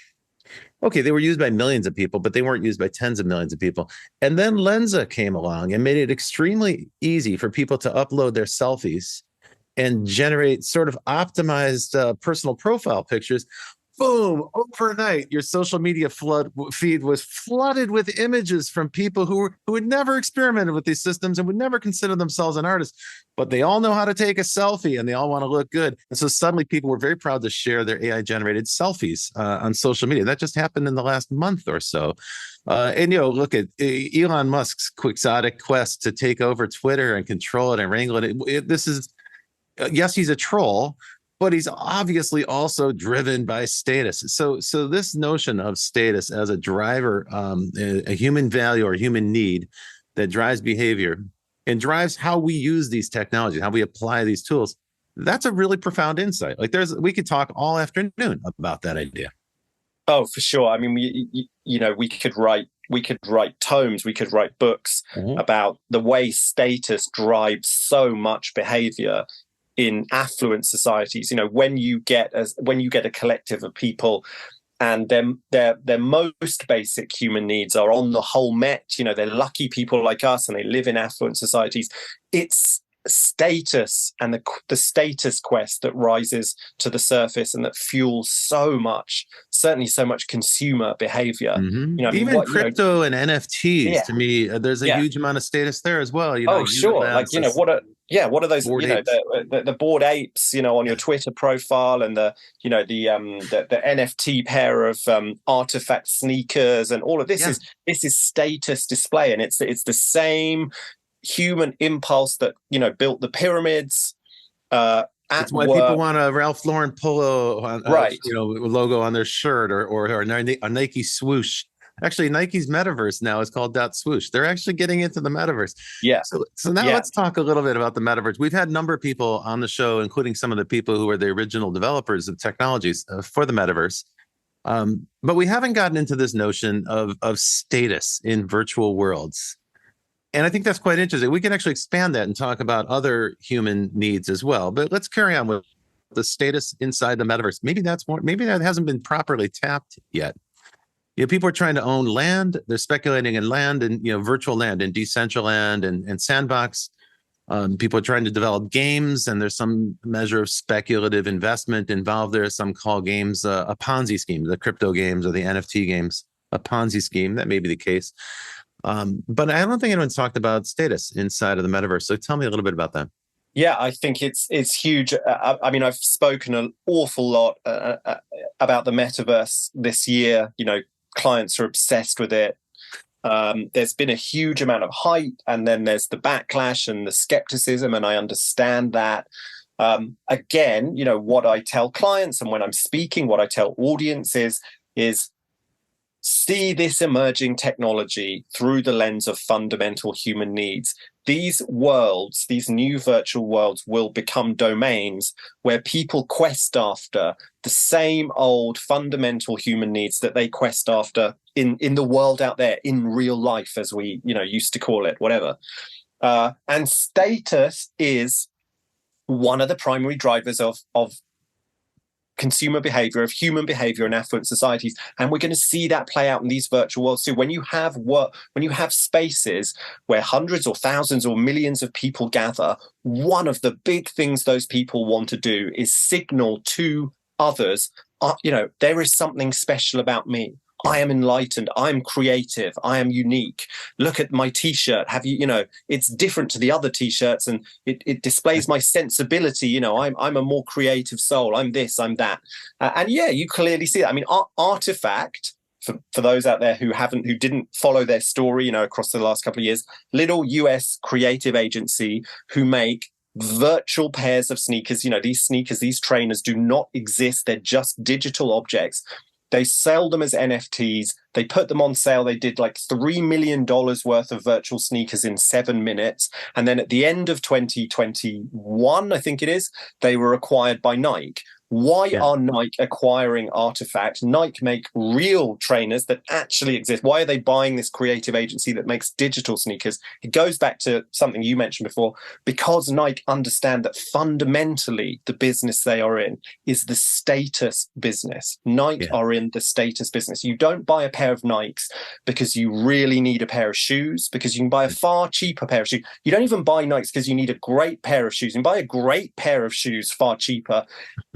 Okay, they were used by millions of people, but they weren't used by tens of millions of people. And then Lensa came along and made it extremely easy for people to upload their selfies and generate sort of optimized personal profile pictures boom, overnight, your social media feed was flooded with images from people who had never experimented with these systems and would never consider themselves an artist, but they all know how to take a selfie and they all want to look good. And so suddenly people were very proud to share their AI generated selfies on social media. That just happened in the last month or so. And, look at Elon Musk's quixotic quest to take over Twitter and control it and wrangle it. This is, yes, he's a troll, but he's obviously also driven by status. So this notion of status as a driver, a human value or human need that drives behavior and drives how we use these technologies, how we apply these tools, that's a really profound insight. Like we could talk all afternoon about that idea. Oh, for sure. I mean, we could write tomes, we could write books about the way status drives so much behavior in affluent societies. When you get a collective of people and their most basic human needs are on the whole met, they're lucky people like us and they live in affluent societies, it's status and the status quest that rises to the surface and that fuels so much consumer behavior. Even crypto and NFTs, to me, there's a huge amount of status there as well. Sure. Like, what are those? The Bored Apes, on your Twitter profile, and the NFT pair of artifact sneakers, and all of this is status display, and it's the same human impulse that built the pyramids. That's why people want a Ralph Lauren polo, logo on their shirt, or a Nike swoosh. Actually, Nike's metaverse now is called .swoosh. They're actually getting into the metaverse. Yeah. So now let's talk a little bit about the metaverse. We've had a number of people on the show, including some of the people who are the original developers of technologies for the metaverse. But we haven't gotten into this notion of status in virtual worlds. And I think that's quite interesting. We can actually expand that and talk about other human needs as well. But let's carry on with the status inside the metaverse. Maybe that hasn't been properly tapped yet. People are trying to own land. They're speculating in land and virtual land and Decentraland and Sandbox. People are trying to develop games, and there's some measure of speculative investment involved there. Some call games a Ponzi scheme, the crypto games or the NFT games, a Ponzi scheme. That may be the case. But I don't think anyone's talked about status inside of the metaverse. So tell me a little bit about that. Yeah, I think it's huge. I mean, I've spoken an awful lot about the metaverse this year. Clients are obsessed with it. There's been a huge amount of hype, and then there's the backlash and the skepticism, and I understand that. Again, what I tell clients and when I'm speaking, what I tell audiences is see this emerging technology through the lens of fundamental human needs. These worlds, these new virtual worlds, will become domains where people quest after the same old fundamental human needs that they quest after in the world out there, in real life, as we used to call it, whatever. And status is one of the primary drivers of consumer behavior, of human behavior in affluent societies. And we're going to see that play out in these virtual worlds too. When you have spaces where hundreds or thousands or millions of people gather, one of the big things those people want to do is signal to others, there is something special about me. I am enlightened. I'm creative. I am unique. Look at my T-shirt. It's different to the other T-shirts, and it displays my sensibility. I'm a more creative soul. I'm this. I'm that. And you clearly see that. I mean, Artifact, for those out there who didn't follow their story, across the last couple of years, little US creative agency who make virtual pairs of sneakers. These sneakers, these trainers do not exist. They're just digital objects. They sell them as NFTs. They put them on sale. They did like $3 million worth of virtual sneakers in 7 minutes. And then at the end of 2021, I think it is, they were acquired by Nike. Why are Nike acquiring Artifact? Nike make real trainers that actually exist. Why are they buying this creative agency that makes digital sneakers? It goes back to something you mentioned before, because Nike understand that fundamentally the business they are in is the status business. Nike are in the status business. You don't buy a pair of Nikes because you really need a pair of shoes, because you can buy a far cheaper pair of shoes. You don't even buy Nikes because you need a great pair of shoes. You can buy a great pair of shoes far cheaper.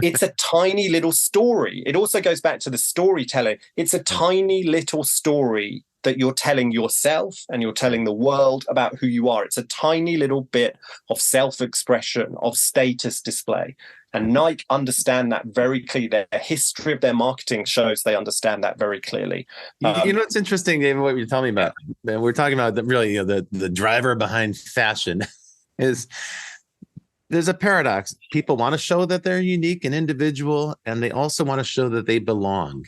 It's it's a tiny little story. It also goes back to the storytelling. It's a tiny little story that you're telling yourself and you're telling the world about who you are. It's a tiny little bit of self-expression, of status display. And Nike understand that very clearly. Their history of their marketing shows they understand that very clearly. You know what's interesting, David, what you're telling me about? We're talking about the driver behind fashion is there's a paradox. People want to show that they're unique and individual, and they also want to show that they belong,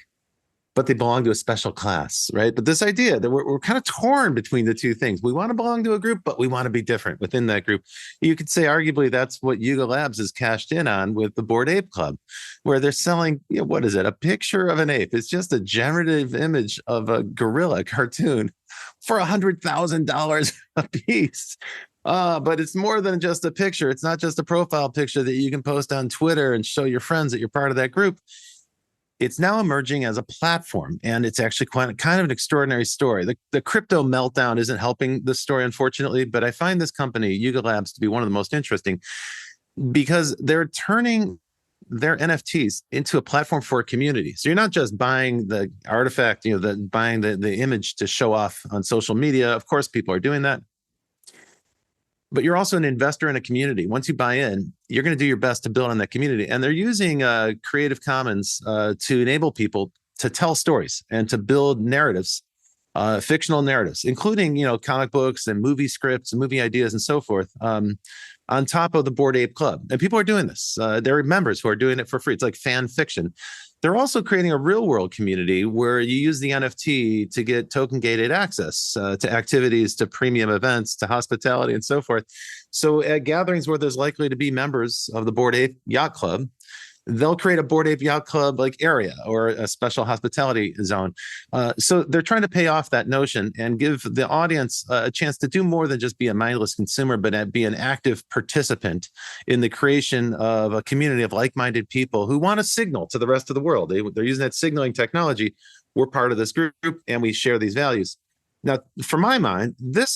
but they belong to a special class, right? But this idea that we're kind of torn between the two things. We want to belong to a group, but we want to be different within that group. You could say arguably that's what Yuga Labs has cashed in on with the Bored Ape Club, where they're selling, what is it? A picture of an ape. It's just a generative image of a gorilla cartoon for $100,000 a piece. But it's more than just a picture. It's not just a profile picture that you can post on Twitter and show your friends that you're part of that group. It's now emerging as a platform, and it's actually kind of an extraordinary story. The crypto meltdown isn't helping the story, unfortunately, but I find this company, Yuga Labs, to be one of the most interesting because they're turning their NFTs into a platform for a community. So you're not just buying the artifact, buying the image to show off on social media. Of course, people are doing that. But you're also an investor in a community. Once you buy in, you're going to do your best to build on that community. And they're using Creative Commons to enable people to tell stories and to build narratives, fictional narratives, including, comic books and movie scripts and movie ideas and so forth, on top of the Bored Ape Club. And people are doing this. There are members who are doing it for free. It's like fan fiction. They're also creating a real world community where you use the NFT to get token gated access to activities, to premium events, to hospitality and so forth. So at gatherings where there's likely to be members of the Bored Ape Yacht Club, they'll create a Bored Ape Yacht Club like area or a special hospitality zone. So they're trying to pay off that notion and give the audience a chance to do more than just be a mindless consumer, but be an active participant in the creation of a community of like-minded people who want to signal to the rest of the world. They're using that signaling technology. We're part of this group and we share these values. Now, for my mind, this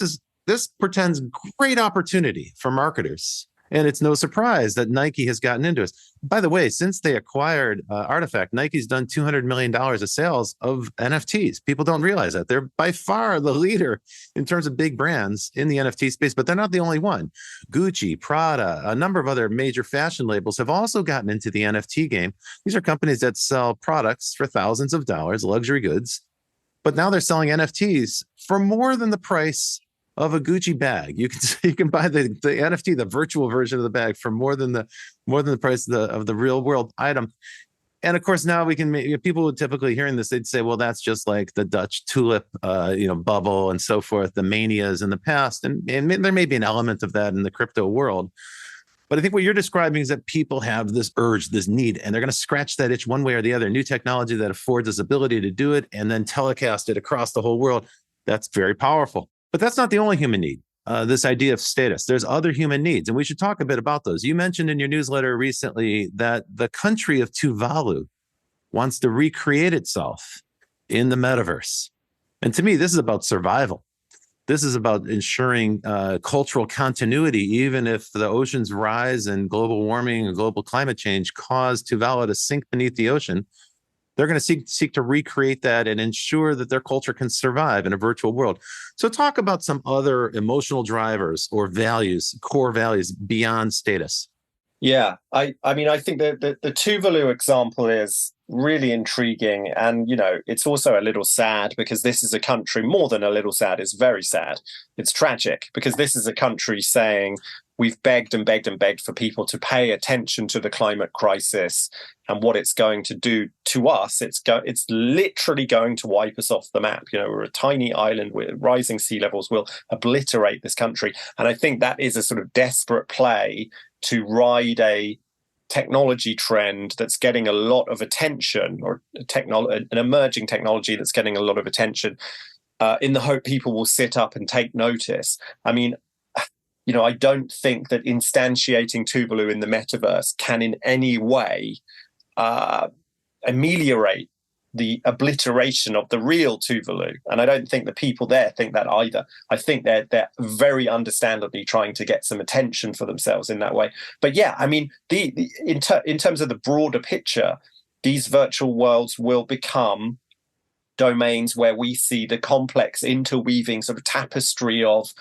portends great opportunity for marketers. And it's no surprise that Nike has gotten into it. By the way, since they acquired Artifact, Nike's done $200 million of sales of NFTs. People don't realize that. They're by far the leader in terms of big brands in the NFT space, but they're not the only one. Gucci, Prada, a number of other major fashion labels have also gotten into the NFT game. These are companies that sell products for thousands of dollars, luxury goods, but now they're selling NFTs for more than the price of a Gucci bag. You can buy the NFT, the virtual version of the bag, for more than the price of the real world item. And of course, now people would typically hearing this, they'd say, well, that's just like the Dutch tulip, bubble and so forth, the manias in the past. And there may be an element of that in the crypto world. But I think what you're describing is that people have this urge, this need, and they're going to scratch that itch one way or the other. New technology that affords us ability to do it and then telecast it across the whole world. That's very powerful. But that's not the only human need, this idea of status. There's other human needs, and we should talk a bit about those. You mentioned in your newsletter recently that the country of Tuvalu wants to recreate itself in the metaverse. And to me, this is about survival. This is about ensuring cultural continuity, even if the oceans rise and global warming and global climate change cause Tuvalu to sink beneath the ocean. They're going to seek to recreate that and ensure that their culture can survive in a virtual world. So talk about some other emotional drivers or values, core values beyond status. Yeah, I think the Tuvalu example is really intriguing. And, it's also a little sad because this is a country, more than a little sad, it's very sad. It's tragic because this is a country saying, we've begged and begged and begged for people to pay attention to the climate crisis and what it's going to do to us. It's literally going to wipe us off the map. We're a tiny island with rising sea levels will obliterate this country. And I think that is a sort of desperate play to ride a technology trend that's getting a lot of attention, or an emerging technology that's getting a lot of attention, in the hope people will sit up and take notice. I don't think that instantiating Tuvalu in the metaverse can in any way ameliorate the obliteration of the real Tuvalu. And I don't think the people there think that either. I think they're very understandably trying to get some attention for themselves in that way. But yeah, I mean, in terms of the broader picture, these virtual worlds will become domains where we see the complex interweaving sort of tapestry of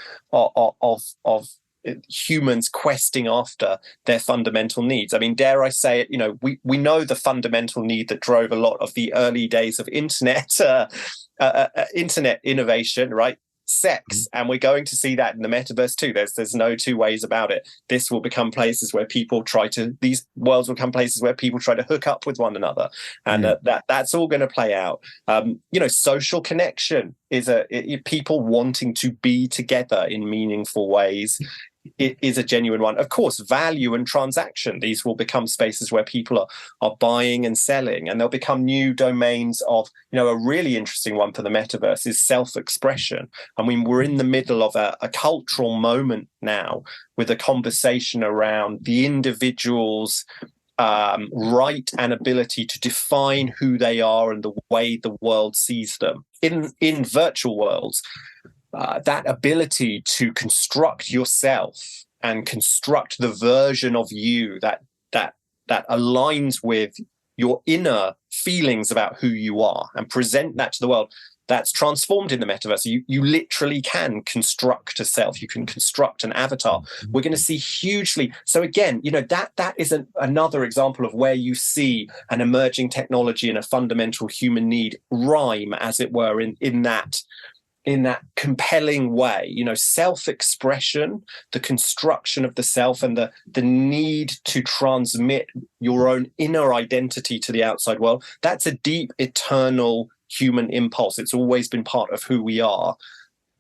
humans questing after their fundamental needs. I mean, dare I say it, we know the fundamental need that drove a lot of the early days of internet innovation, right? Sex. And we're going to see that in the metaverse too. There's no two ways about it. This will become places where these worlds will become places where people try to hook up with one another. And that's all going to play out. Social connection is people wanting to be together in meaningful ways. It is a genuine one. Of course, value and transaction. These will become spaces where people are buying and selling, and they'll become new domains of, a really interesting one for the metaverse is self-expression. I mean, we're in the middle of a cultural moment now with a conversation around the individual's right and ability to define who they are and the way the world sees them. In virtual worlds, that ability to construct yourself and construct the version of you that aligns with your inner feelings about who you are and present that to the world, that's transformed in the metaverse. You literally can construct a self. You can construct an avatar. We're going to see hugely. So again, that is another example of where you see an emerging technology and a fundamental human need rhyme, as it were, in that compelling way. Self-expression, the construction of the self, and the need to transmit your own inner identity to the outside world. That's a deep, eternal human impulse. It's always been part of who we are.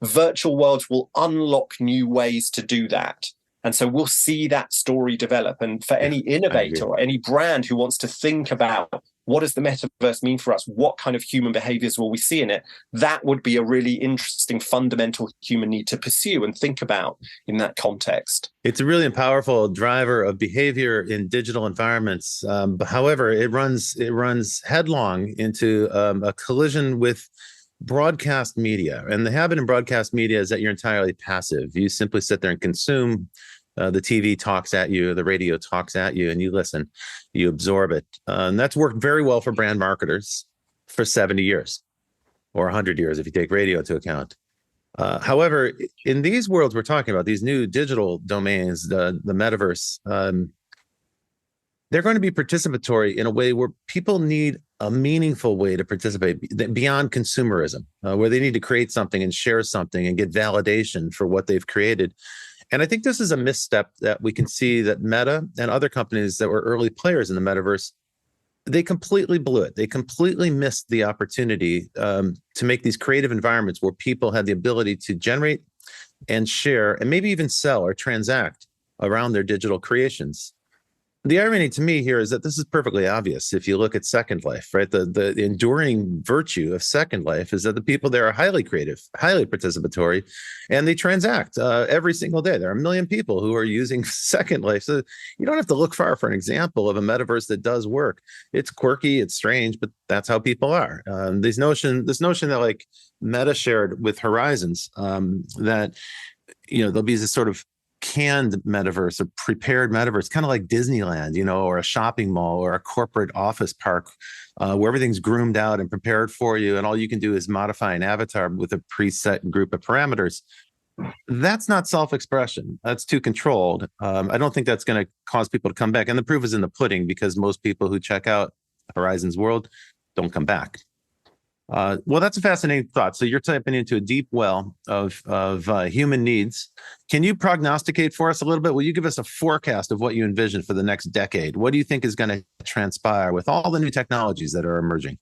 Virtual worlds will unlock new ways to do that. And so we'll see that story develop. And for any innovator or any brand who wants to think about what does the metaverse mean for us? What kind of human behaviors will we see in it? That would be a really interesting, fundamental human need to pursue and think about in that context. It's a really powerful driver of behavior in digital environments. However, it runs headlong into a collision with broadcast media. And the habit in broadcast media is that you're entirely passive. You simply sit there and consume. The TV talks at you, the radio talks at you, and you listen, you absorb it. And that's worked very well for brand marketers for 70 years or 100 years if you take radio into account. However, in these worlds we're talking about, these new digital domains, the metaverse, they're going to be participatory in a way where people need a meaningful way to participate beyond consumerism, where they need to create something and share something and get validation for what they've created. And I think this is a misstep that we can see that Meta and other companies that were early players in the metaverse, they completely blew it. They completely missed the opportunity to make these creative environments where people had the ability to generate and share and maybe even sell or transact around their digital creations. The irony to me here is that this is perfectly obvious. If you look at Second Life, right, the enduring virtue of Second Life is that the people there are highly creative, highly participatory, and they transact every single day. There are 1 million people who are using Second Life. So you don't have to look far for an example of a metaverse that does work. It's quirky, it's strange, but that's how people are. This notion that like Meta shared with Horizons, that there'll be this sort of canned metaverse, a prepared metaverse, kind of like Disneyland, or a shopping mall or a corporate office park, where everything's groomed out and prepared for you, and all you can do is modify an avatar with a preset group of parameters. That's not self-expression. That's too controlled. I don't think that's going to cause people to come back. And the proof is in the pudding, because most people who check out Horizons World don't come back. Well, that's a fascinating thought. So you're tapping into a deep well of human needs. Can you prognosticate for us a little bit? Will you give us a forecast of what you envision for the next decade? What do you think is going to transpire with all the new technologies that are emerging?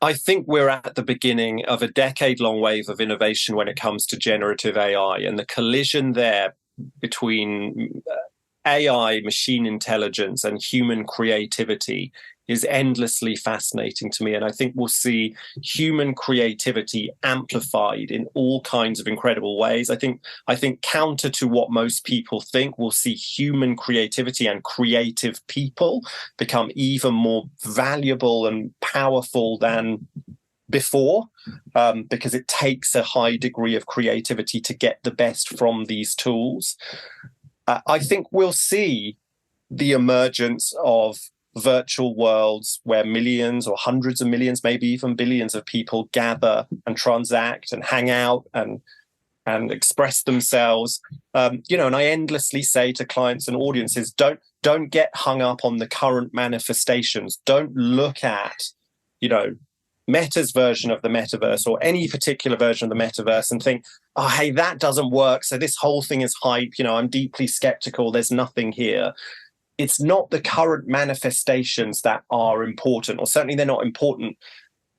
I think we're at the beginning of a decade-long wave of innovation when it comes to generative AI, and the collision there between AI, machine intelligence, and human creativity is endlessly fascinating to me. And I think we'll see human creativity amplified in all kinds of incredible ways. I think counter to what most people think, we'll see human creativity and creative people become even more valuable and powerful than before, because it takes a high degree of creativity to get the best from these tools. I think we'll see the emergence of virtual worlds where millions or hundreds of millions, maybe even billions of people gather and transact and hang out and express themselves. And I endlessly say to clients and audiences, don't get hung up on the current manifestations. Don't look at, Meta's version of the metaverse or any particular version of the metaverse and think, oh, hey, that doesn't work, so this whole thing is hype. I'm deeply skeptical. There's nothing here. It's not the current manifestations that are important, or certainly they're not important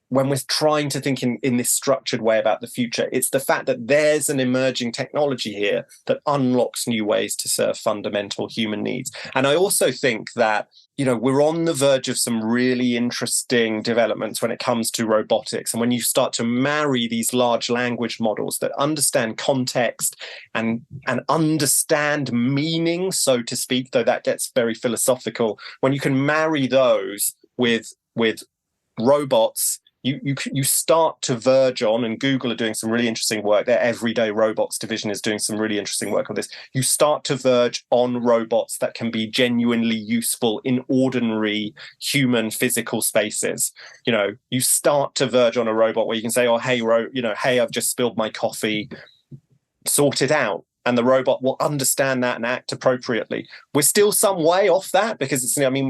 when we're trying to think in this structured way about the future. It's the fact that there's an emerging technology here that unlocks new ways to serve fundamental human needs. And I also think that, we're on the verge of some really interesting developments when it comes to robotics. And when you start to marry these large language models that understand context and understand meaning, so to speak, though that gets very philosophical, when you can marry those with robots, you start to verge on, and Google are doing some really interesting work. Their Everyday Robots division is doing some really interesting work on this. You start to verge on robots that can be genuinely useful in ordinary human physical spaces. You start to verge on a robot where you can say, oh, hey, hey, I've just spilled my coffee, sort it out. And the robot will understand that and act appropriately. We're still some way off that because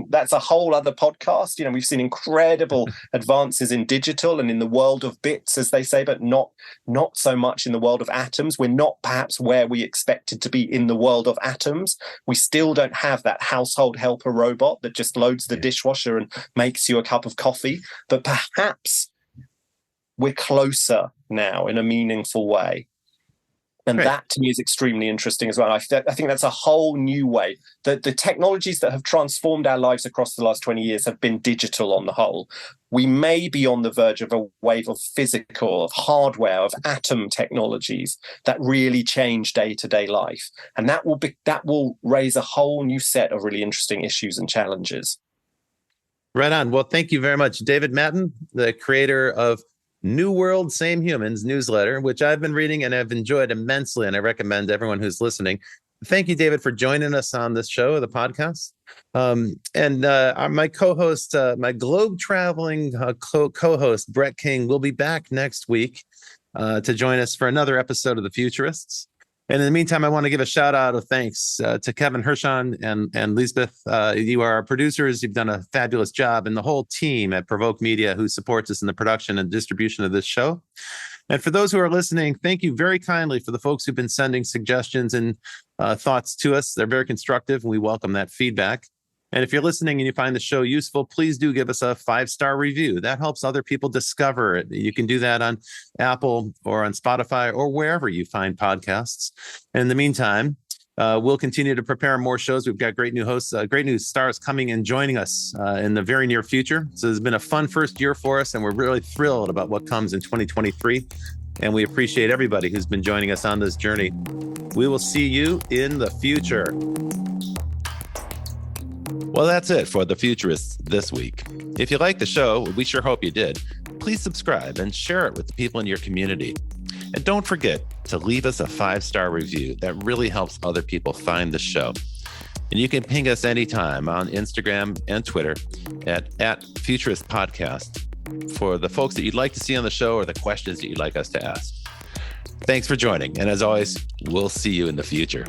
that's a whole other podcast. We've seen incredible advances in digital and in the world of bits, as they say, but not so much in the world of atoms. We're not perhaps where we expected to be in the world of atoms. We still don't have that household helper robot that just loads the dishwasher and makes you a cup of coffee. But perhaps we're closer now in a meaningful way. And that, to me, is extremely interesting as well. I think that's a whole new way. The technologies that have transformed our lives across the last 20 years have been digital on the whole. We may be on the verge of a wave of physical, of hardware, of atom technologies that really change day-to-day life. And that will raise a whole new set of really interesting issues and challenges. Right on. Well, thank you very much, David Mattin, the creator of New World, Same Humans newsletter, which I've been reading and have enjoyed immensely, and I recommend everyone who's listening. Thank you, David, for joining us on this show, the podcast. My co-host, my globe-traveling co-host, Brett King, will be back next week to join us for another episode of The Futurists. And in the meantime, I want to give a shout out of thanks to Kevin Hirschon and Lisbeth. You are our producers. You've done a fabulous job, and the whole team at Provoke Media who supports us in the production and distribution of this show. And for those who are listening, thank you very kindly for the folks who've been sending suggestions and thoughts to us. They're very constructive, and we welcome that feedback. And if you're listening and you find the show useful, please do give us a 5-star review. That helps other people discover it. You can do that on Apple or on Spotify or wherever you find podcasts. And in the meantime, we'll continue to prepare more shows. We've got great new hosts, great new stars coming and joining us in the very near future. So it's been a fun first year for us, and we're really thrilled about what comes in 2023. And we appreciate everybody who's been joining us on this journey. We will see you in the future. Well, that's it for The Futurists this week. If you like the show, we sure hope you did, please subscribe and share it with the people in your community. And don't forget to leave us a 5-star review. That really helps other people find the show. And you can ping us anytime on Instagram and Twitter at Futurist Podcast for the folks that you'd like to see on the show or the questions that you'd like us to ask. Thanks for joining. And as always, we'll see you in the future.